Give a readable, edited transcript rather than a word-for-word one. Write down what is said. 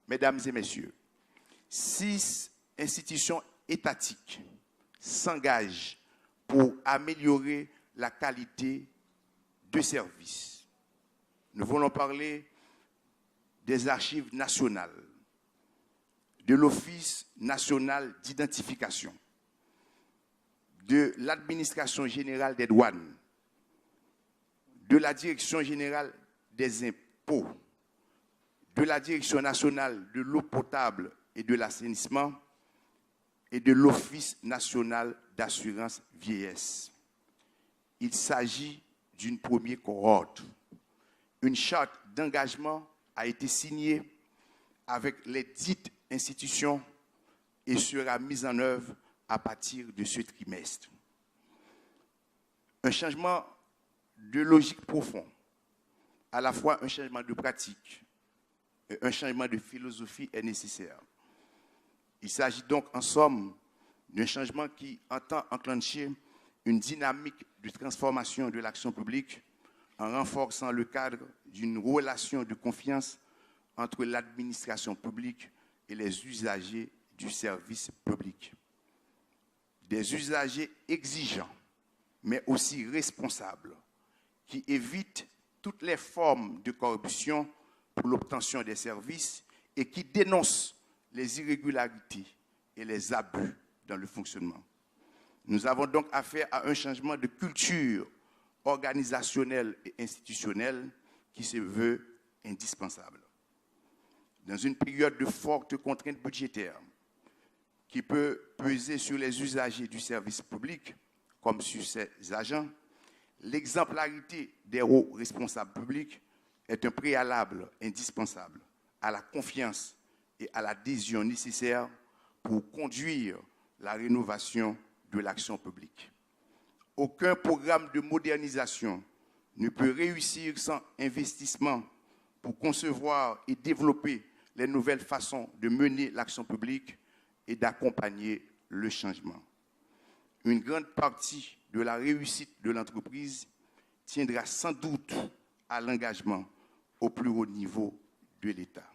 Mesdames et messieurs, 6 institutions étatiques s'engagent pour améliorer la qualité de service. Nous voulons parler des archives nationales, de l'Office national d'identification, de l'administration générale des douanes, de la direction générale des impôts, de la direction nationale de l'eau potable et de l'assainissement et de l'Office national d'assurance vieillesse. Il s'agit d'une première cohorte. Une charte d'engagement a été signée avec les dites institutions et sera mise en œuvre à partir de ce trimestre. Un changement de logique profond, à la fois un changement de pratique et un changement de philosophie est nécessaire. Il s'agit donc en somme d'un changement qui entend enclencher une dynamique de transformation de l'action publique en renforçant le cadre d'une relation de confiance entre l'administration publique et les usagers du service public. Des usagers exigeants, mais aussi responsables, qui évitent toutes les formes de corruption pour l'obtention des services et qui dénoncent les irrégularités et les abus dans le fonctionnement. Nous avons donc affaire à un changement de culture organisationnelle et institutionnelle qui se veut indispensable. Dans une période de fortes contraintes budgétaires qui peut peser sur les usagers du service public comme sur ses agents, l'exemplarité des hauts responsables publics est un préalable indispensable à la confiance et à l'adhésion nécessaire pour conduire la rénovation de l'action publique. Aucun programme de modernisation ne peut réussir sans investissement pour concevoir et développer les nouvelles façons de mener l'action publique et d'accompagner le changement. Une grande partie de la réussite de l'entreprise tiendra sans doute à l'engagement au plus haut niveau de l'État.